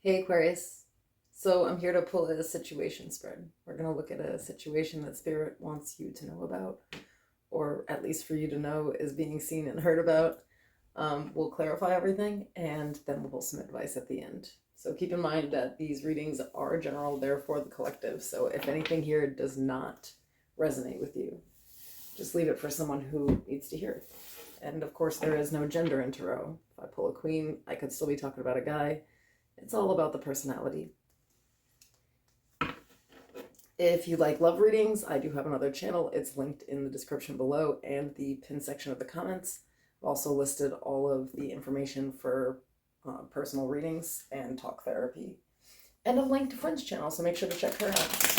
Hey Aquarius. So I'm here to pull a situation spread. We're going to look at a situation that Spirit wants you to know about, or at least for you to know is being seen and heard about. We'll clarify everything and then we'll pull some advice at the end. So keep in mind that these readings are general, they're for the collective. So if anything here does not resonate with you, just leave it for someone who needs to hear it. And of course, there is no gender in tarot. If I pull a queen, I could still be talking about a guy. It's all about the personality. If you like love readings, I do have another channel. It's linked in the description below and the pin section of the comments. I've also listed all of the information for personal readings and talk therapy. And a link to Friend's channel, so make sure to check her out.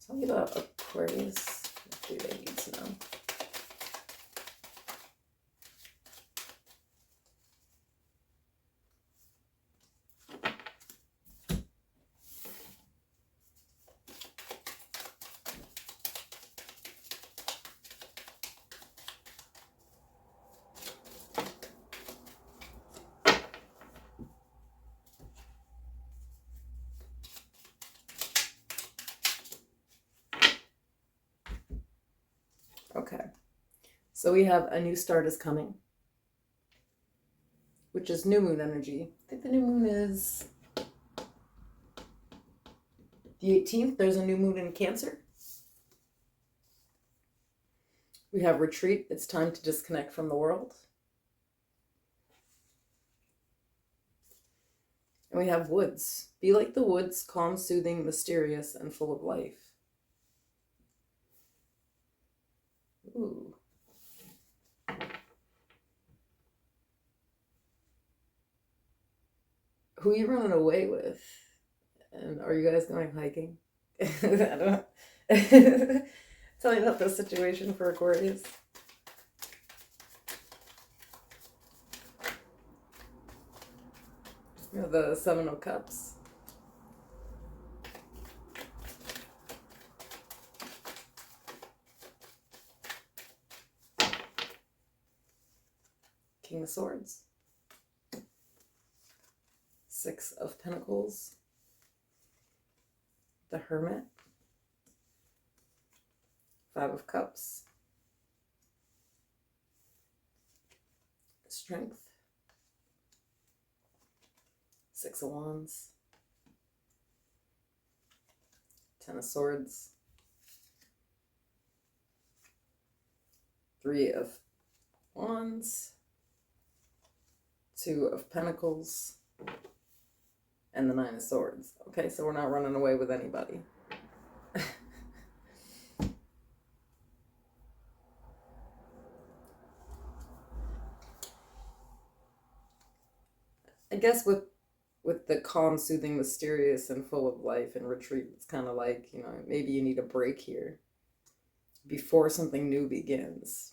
Tell me about Aquarius. What do they need to know? Okay, so we have a new start is coming, which is new moon energy. I think the new moon is the 18th. There's a new moon in Cancer. We have retreat. It's time to disconnect from the world. And we have woods. Be like the woods, calm, soothing, mysterious, and full of life. Ooh. Who are you running away with? And are you guys going hiking? I don't know. Tell me about the situation for Aquarius. You know, the Seven of Cups. King of Swords. Six of Pentacles. The Hermit. Five of Cups. Strength. Six of Wands. Ten of Swords. Three of Wands. Two of Pentacles. And the Nine of Swords. Okay, so we're not running away with anybody. I guess with the calm, soothing, mysterious, and full of life and retreat, it's kind of like, you know, maybe you need a break here before something new begins.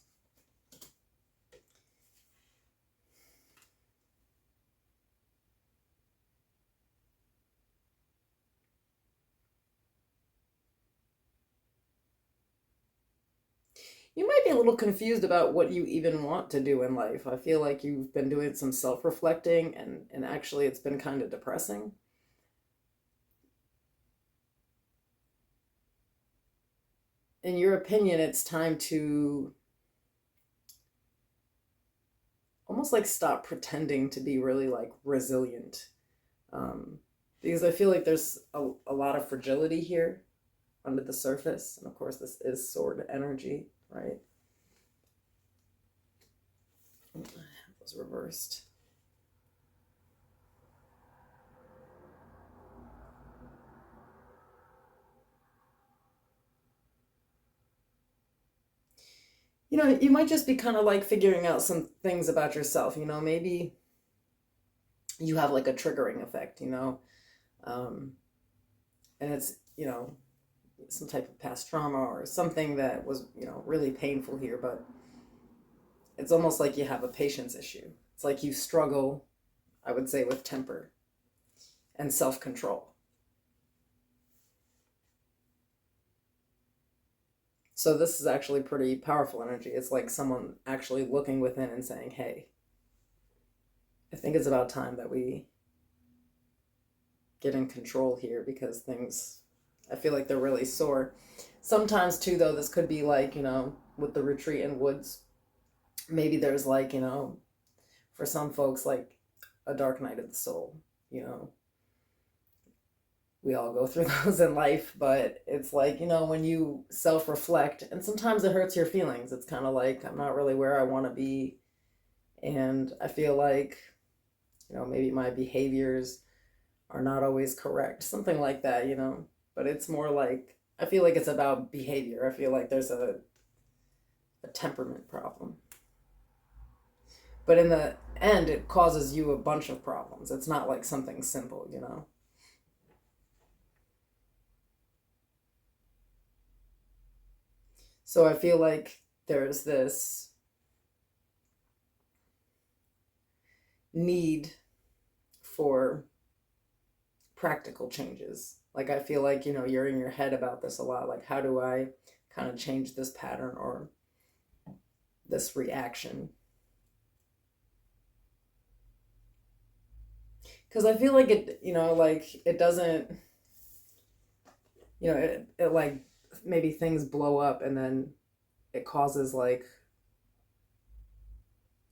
You might be a little confused about what you even want to do in life. I feel like you've been doing some self-reflecting and actually it's been kind of depressing. In your opinion, it's time to almost like stop pretending to be really like resilient. Because I feel like there's a lot of fragility here under the surface. And of course, this is sword energy, right? It was reversed. You know, you might just be kind of like figuring out some things about yourself. You know, maybe you have like a triggering effect, you know, and it's, you know, some type of past trauma or something that was, really painful here, but it's almost like you have a patience issue. It's like you struggle, I would say, with temper and self-control. So this is actually pretty powerful energy. It's like someone actually looking within and saying, hey, I think it's about time that we get in control here, because things, I feel like they're really sore. Sometimes too, though, this could be like, with the retreat in woods, maybe there's like, for some folks, like a dark night of the soul, we all go through those in life, but it's like, when you self-reflect, and sometimes it hurts your feelings. It's kind of like, I'm not really where I want to be. And I feel like, maybe my behaviors are not always correct, something like that, but it's more like, I feel like it's about behavior. I feel like there's a temperament problem. But in the end, it causes you a bunch of problems. It's not like something simple, So I feel like there's this need for practical changes. Like, I feel like, you're in your head about this a lot. Like, how do I kind of change this pattern or this reaction? Because I feel like it, like it doesn't, it like maybe things blow up and then it causes like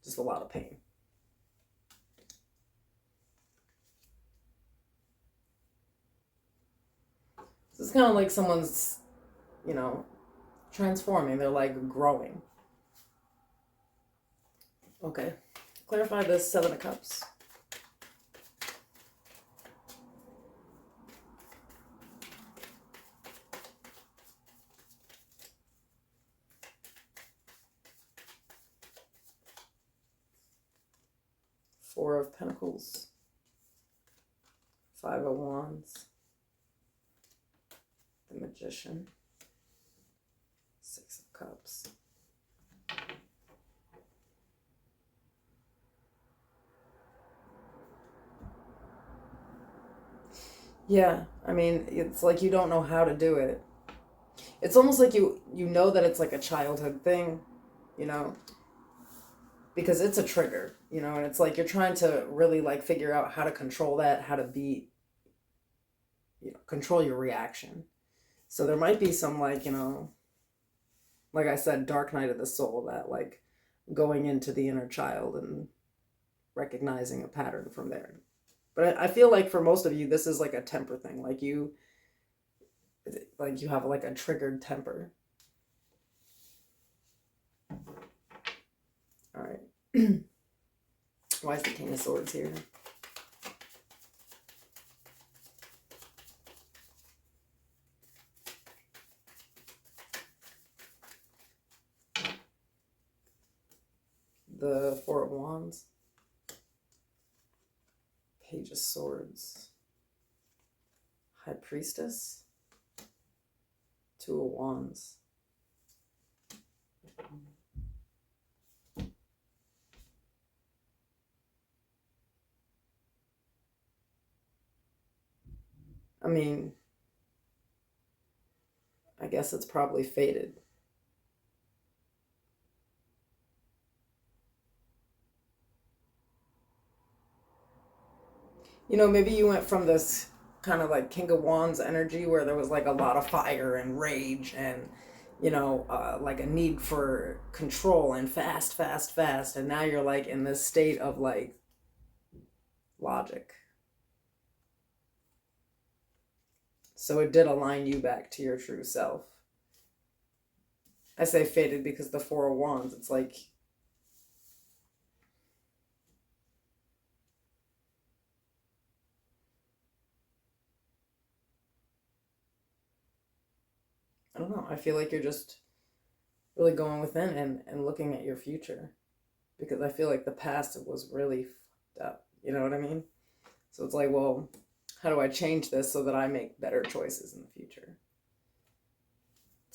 just a lot of pain. So it's kind of like someone's, transforming. They're like growing. Okay. Clarify this Seven of Cups. Four of Pentacles. Five of Wands. The Magician. Six of Cups. Yeah, I mean, it's like you don't know how to do it. It's almost like you know that it's like a childhood thing, because it's a trigger, and it's like you're trying to really like figure out how to control that, how to be, control your reaction. So there might be some like, like I said, dark night of the soul, that like going into the inner child and recognizing a pattern from there. But I feel like for most of you, this is like a temper thing. Like you have like a triggered temper. All right. Why is the King of Swords here? The Four of Wands. Page of Swords. High Priestess. Two of Wands. I mean, I guess it's probably fated. Maybe you went from this kind of like King of Wands energy where there was like a lot of fire and rage and, like a need for control and fast, fast, fast. And now you're like in this state of like logic. So it did align you back to your true self. I say fated because the Four of Wands, it's like, I don't know. I feel like you're just really going within and looking at your future, because I feel like the past was really fucked up. You know what I mean? So it's like, well, how do I change this so that I make better choices in the future?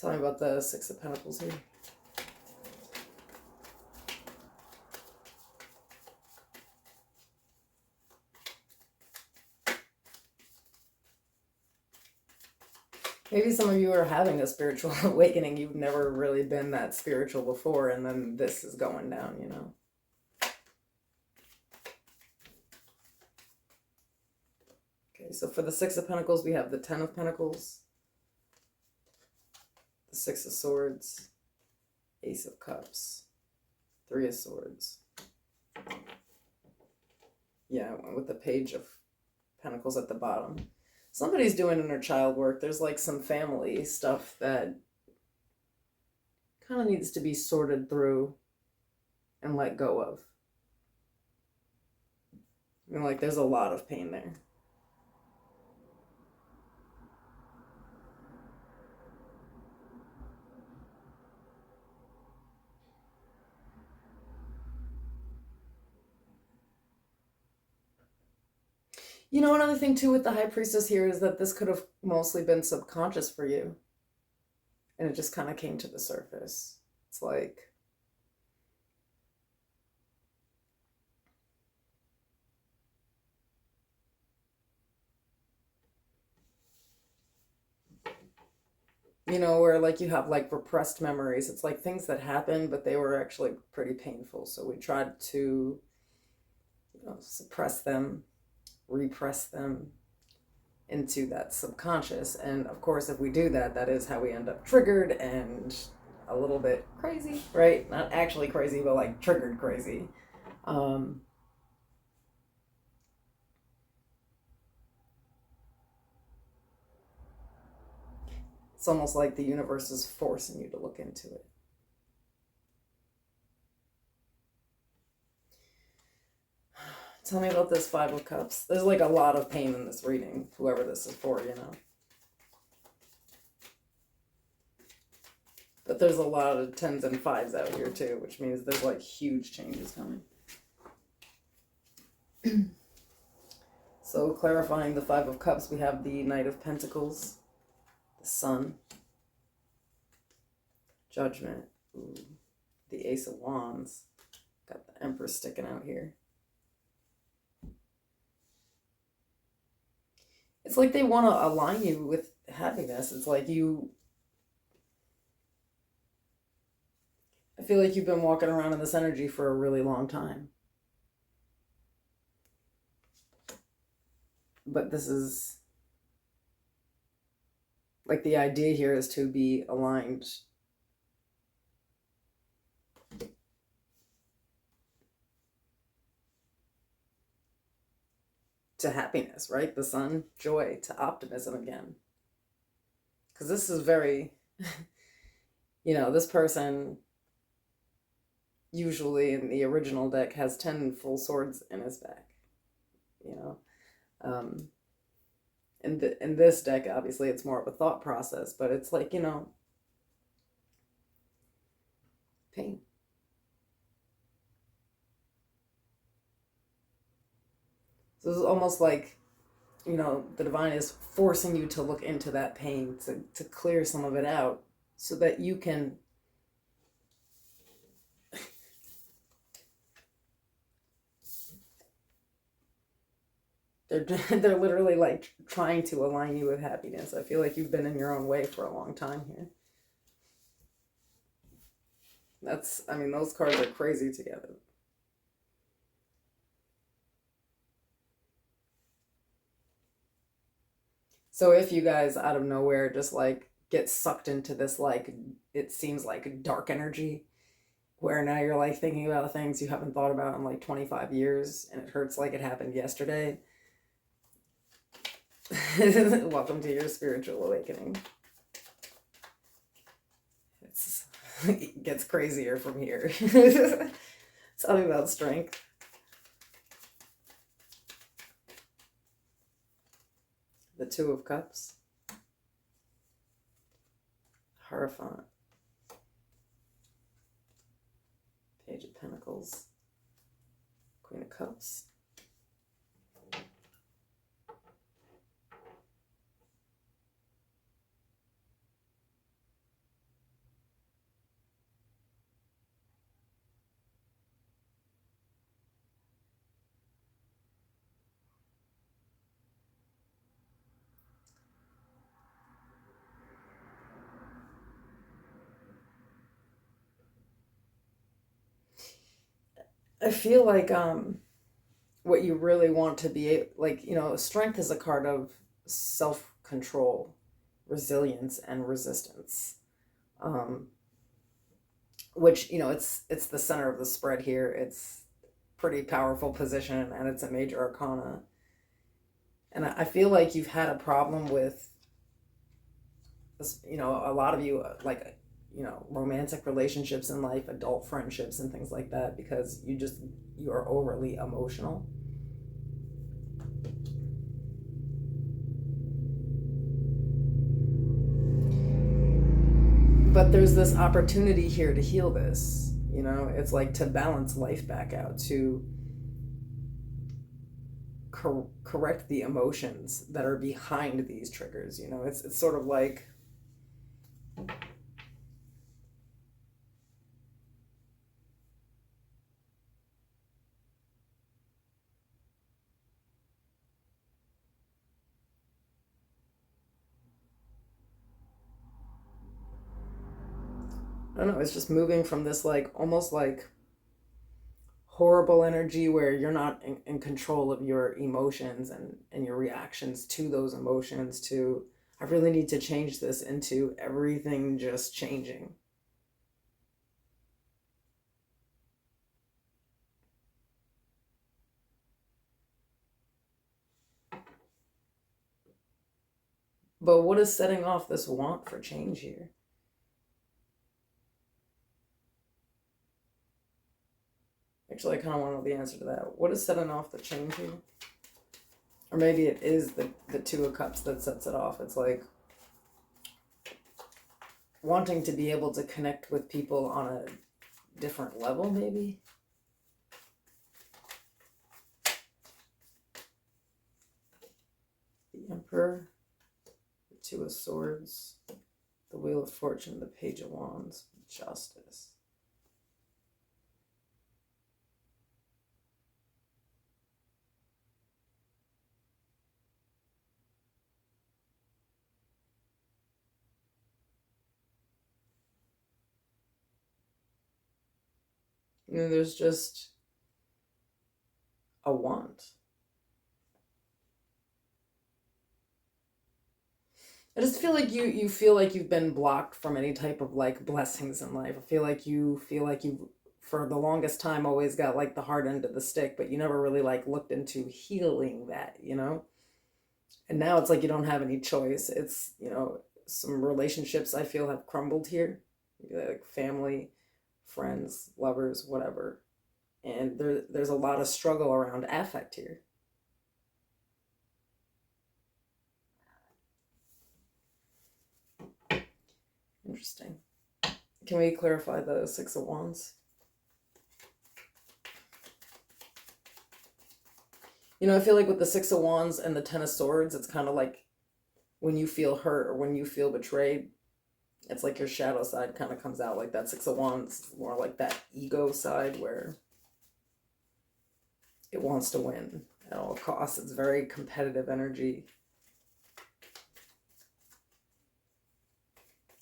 Tell me about the Six of Pentacles here. Maybe some of you are having a spiritual awakening. You've never really been that spiritual before, and then this is going down, you know. Okay, so for the Six of Pentacles, we have the Ten of Pentacles, the Six of Swords, Ace of Cups, Three of Swords. Yeah, with the Page of Pentacles at the bottom. Somebody's doing inner child work. There's like some family stuff that kind of needs to be sorted through and let go of. I mean, like, there's a lot of pain there. You know, another thing too with the High Priestess here is that this could have mostly been subconscious for you. And it just kind of came to the surface. It's like, you know, where like you have like repressed memories. It's like things that happened, but they were actually pretty painful. So we tried to, you know, suppress them, repress them into that subconscious. And of course, if we do that, that is how we end up triggered and a little bit crazy, right? Not actually crazy, but like triggered crazy. It's almost like the universe is forcing you to look into it. Tell me about this Five of Cups. There's like a lot of pain in this reading, whoever this is for, you know. But there's a lot of tens and fives out here too, which means there's like huge changes coming. So clarifying the Five of Cups, we have the Knight of Pentacles, the Sun, Judgment, ooh, the Ace of Wands, got the Empress sticking out here. It's like they want to align you with happiness. It's like you, I feel like you've been walking around in this energy for a really long time. But this is, like, the idea here is to be aligned to happiness, right? The sun, joy, to optimism again. Because this is very, you know, this person usually in the original deck has 10 full swords in his back, you know. In this deck, obviously, it's more of a thought process, but it's like, you know, pain. So it's almost like, you know, the divine is forcing you to look into that pain, to clear some of it out so that you can they're literally like trying to align you with happiness. I feel like you've been in your own way for a long time here. That's, I mean, those cards are crazy together. So if you guys out of nowhere just like get sucked into this, like, it seems like dark energy where now you're like thinking about things you haven't thought about in like 25 years and it hurts like it happened yesterday. Welcome to your spiritual awakening. It gets crazier from here. Tell me about strength. The Two of Cups. Hierophant. Page of Pentacles. Queen of Cups. I feel like what you really want to be like, strength is a card of self-control, resilience, and resistance. Um, which, it's the center of the spread here. It's pretty powerful position and it's a major arcana. And I feel like you've had a problem with this, a lot of you, like, romantic relationships in life, adult friendships, and things like that, because you are overly emotional. But there's this opportunity here to heal this. It's like to balance life back out, to correct the emotions that are behind these triggers. It's sort of like, I don't know, it's just moving from this, like, almost like horrible energy where you're not in control of your emotions and your reactions to those emotions, to I really need to change this into everything just changing. But what is setting off this want for change here? Actually, I kind of want to know the answer to that. What is setting off the change here? Or maybe it is the Two of Cups that sets it off. It's like wanting to be able to connect with people on a different level, maybe? The Emperor, the Two of Swords, the Wheel of Fortune, the Page of Wands, Justice. There's just a want. I just feel like you feel like you've been blocked from any type of, like, blessings in life. I feel like you for the longest time always got, like, the hard end of the stick, but you never really, like, looked into healing that. And now it's like you don't have any choice. It's, some relationships I feel have crumbled here, like family, friends, lovers, whatever. And there's a lot of struggle around affect here. Interesting. Can we clarify the Six of Wands? I feel like with the Six of Wands and the Ten of Swords, it's kind of like when you feel hurt or when you feel betrayed, it's like your shadow side kind of comes out. Like that Six of Wands is more like that ego side where it wants to win at all costs. It's very competitive energy.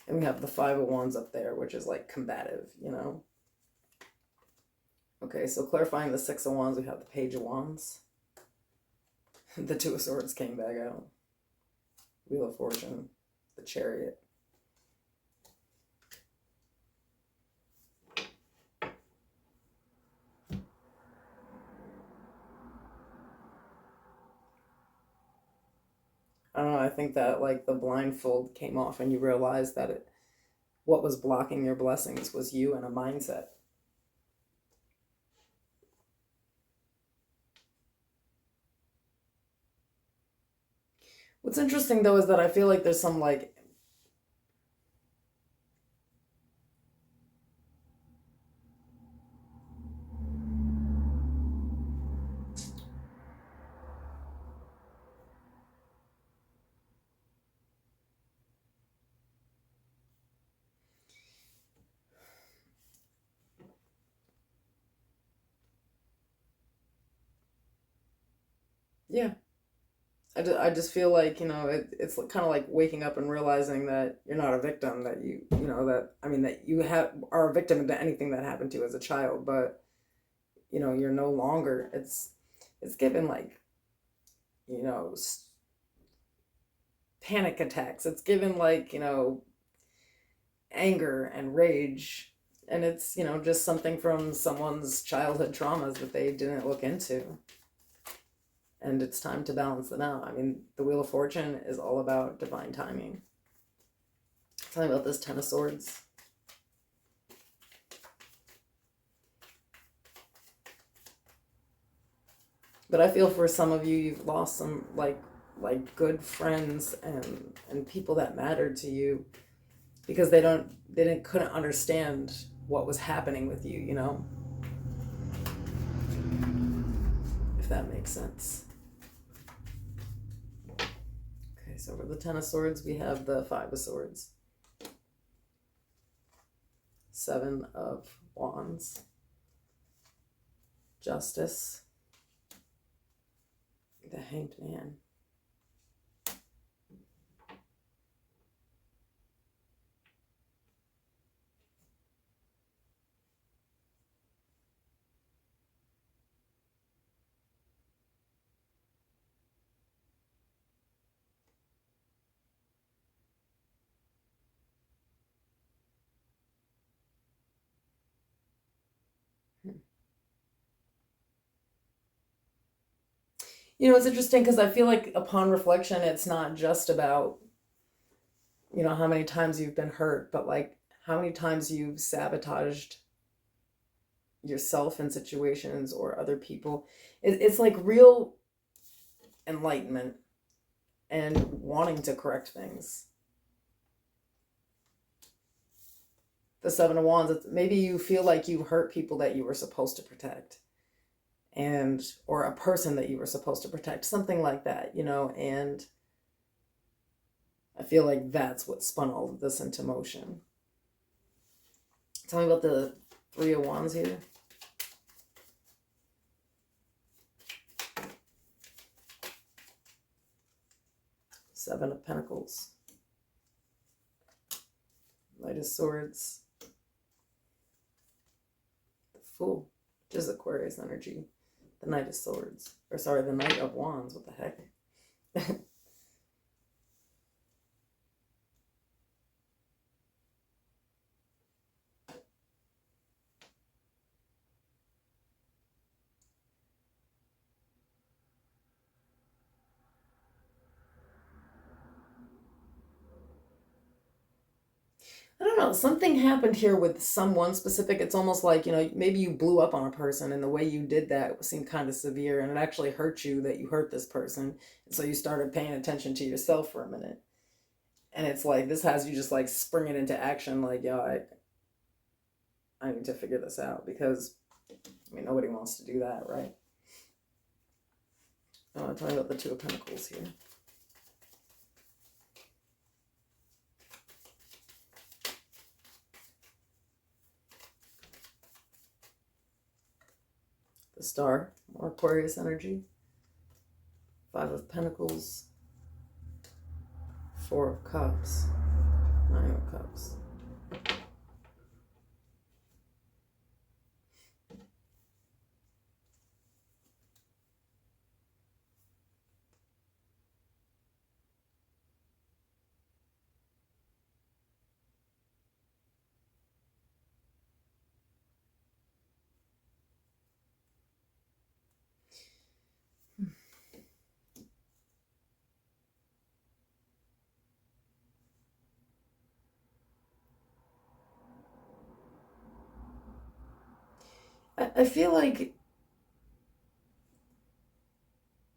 And we have the Five of Wands up there, which is like combative. Okay, so clarifying the Six of Wands, we have the Page of Wands. The Two of Swords came back out. Wheel of Fortune, the Chariot. I don't know, I think that, like, the blindfold came off and you realized that what was blocking your blessings was you and a mindset. What's interesting though is that I feel like there's some, like, yeah, I just feel like, it's kind of like waking up and realizing that you're not a victim, that that you are a victim to anything that happened to you as a child, but you're no longer, it's given like, you know, panic attacks. It's given like, anger and rage. And it's, just something from someone's childhood traumas that they didn't look into. And it's time to balance them out. I mean, the Wheel of Fortune is all about divine timing. Tell me about this Ten of Swords. But I feel for some of you, you've lost some like good friends and people that mattered to you because they couldn't understand what was happening with you, if that makes sense. Okay, so for the Ten of Swords, we have the Five of Swords, Seven of Wands, Justice, the Hanged Man. It's interesting because I feel like upon reflection, it's not just about, how many times you've been hurt, but like how many times you've sabotaged yourself in situations or other people. It's like real enlightenment and wanting to correct things. The Seven of Wands, maybe you feel like you hurt people that you were supposed to protect, or a person that you were supposed to protect, something like that, and I feel like that's what spun all of this into motion. Tell me about the Three of Wands here. Seven of Pentacles. Knight of Swords. The Fool, which is Aquarius energy. The Knight of Swords. Or sorry, the Knight of Wands. What the heck? I don't know. Something happened here with someone specific. It's almost like, maybe you blew up on a person and the way you did that seemed kind of severe and it actually hurt you that you hurt this person. And so you started paying attention to yourself for a minute. And it's like, this has you just like springing into action. Like, yo, I need to figure this out because, nobody wants to do that, right? I'm talking about the Two of Pentacles here. The Star, more Aquarius energy. Five of Pentacles. Four of Cups. Nine of Cups. I feel like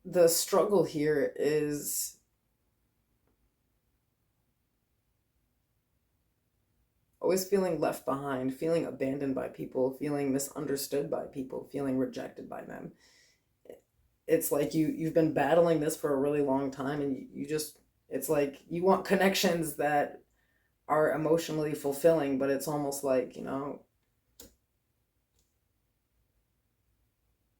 the struggle here is always feeling left behind, feeling abandoned by people, feeling misunderstood by people, feeling rejected by them. It's like you've been battling this for a really long time and you just, it's like you want connections that are emotionally fulfilling, but it's almost like,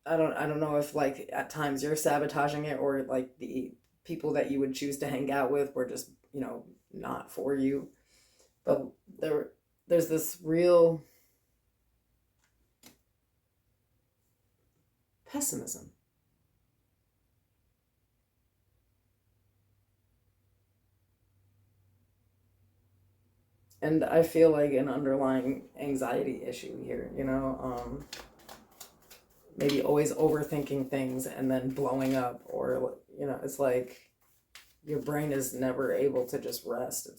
I don't know if like at times you're sabotaging it or like the people that you would choose to hang out with were just, not for you. But there's this real pessimism. And I feel like an underlying anxiety issue here, maybe always overthinking things and then blowing up, or, it's like your brain is never able to just rest.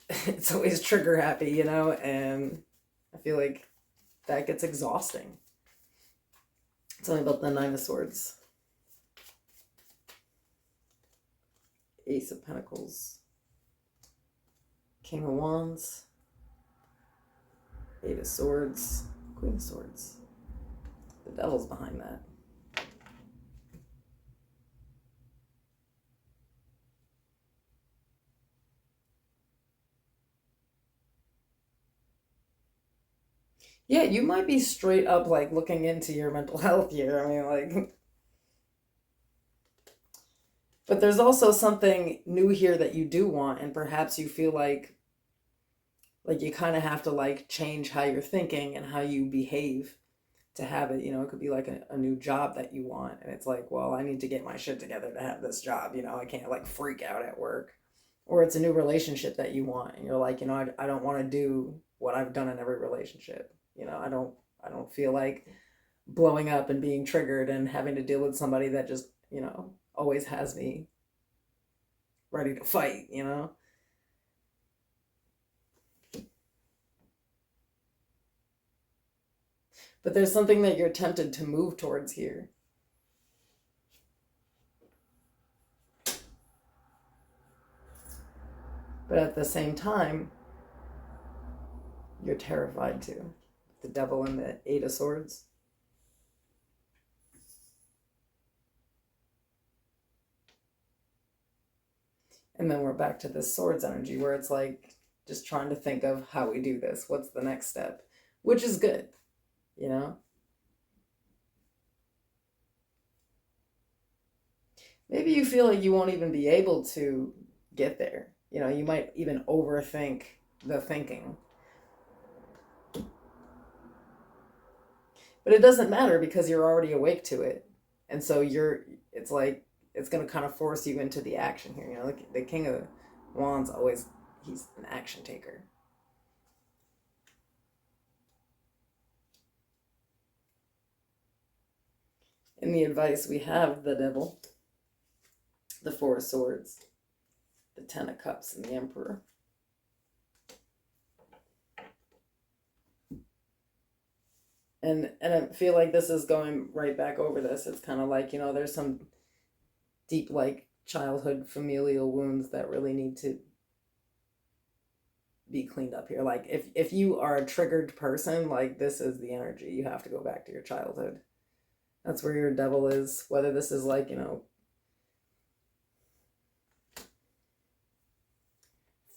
It's always trigger happy, and I feel like that gets exhausting. Tell me about the Nine of Swords. Ace of Pentacles. King of Wands. Eight of Swords. Queen of Swords. The Devil's behind that. Yeah, you might be straight up like looking into your mental health here. I mean, like, but there's also something new here that you do want, and perhaps you feel like you kind of have to like change how you're thinking and how you behave to have it. It could be like a new job that you want, and it's like, well, I need to get my shit together to have this job. I can't like freak out at work. Or it's a new relationship that you want, and you're like, I don't want to do what I've done in every relationship. I don't feel like blowing up and being triggered and having to deal with somebody that just, always has me ready to fight, But there's something that you're tempted to move towards here. But at the same time, you're terrified too. The Devil and the Eight of Swords. And then we're back to this Swords energy where it's like just trying to think of how we do this. What's the next step? Which is good, Maybe you feel like you won't even be able to get there. You might even overthink the thinking. But it doesn't matter because you're already awake to it. And so it's like, it's going to kind of force you into the action here. The King of Wands he's an action taker. In the advice, we have the Devil, the Four of Swords, the Ten of Cups, and the Emperor. And I feel like this is going right back over this. It's kind of like, there's some deep, like, childhood familial wounds that really need to be cleaned up here. Like, if you are a triggered person, like, this is the energy. You have to go back to your childhood. That's where your Devil is. Whether this is like,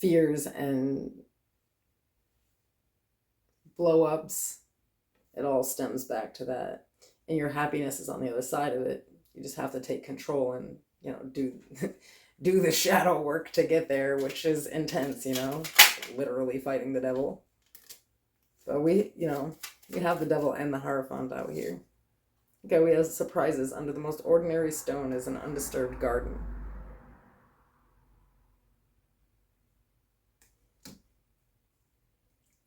fears and blow-ups, it all stems back to that. And your happiness is on the other side of it. You just have to take control and, do do the shadow work to get there, which is intense, literally fighting the Devil. So we have the Devil and the Hierophant out here. Okay, we have surprises. Under the most ordinary stone is an undisturbed garden.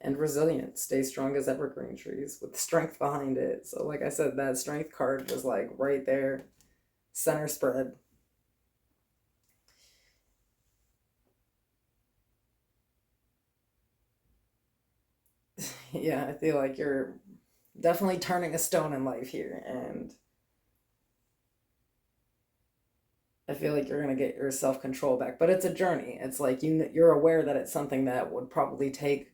And resilient. Stay strong as evergreen trees with strength behind it. So like I said, that strength card was like right there, center spread. Yeah, I feel like you're definitely turning a stone in life here, and I feel like you're going to get your self-control back. But it's a journey. It's like you're aware that it's something that would probably take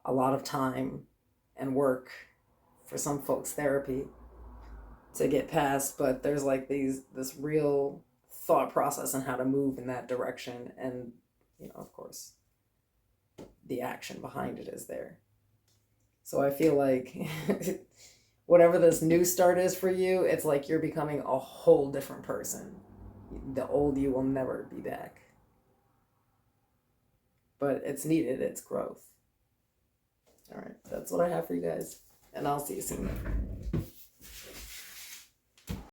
a lot of time and work, for some folks therapy, to get past, but there's like this real thought process on how to move in that direction, and of course the action behind it is there. So I feel like whatever this new start is for you, it's like you're becoming a whole different person. The old you will never be back, but it's needed. It's growth. All right, that's what I have for you guys, and I'll see you soon.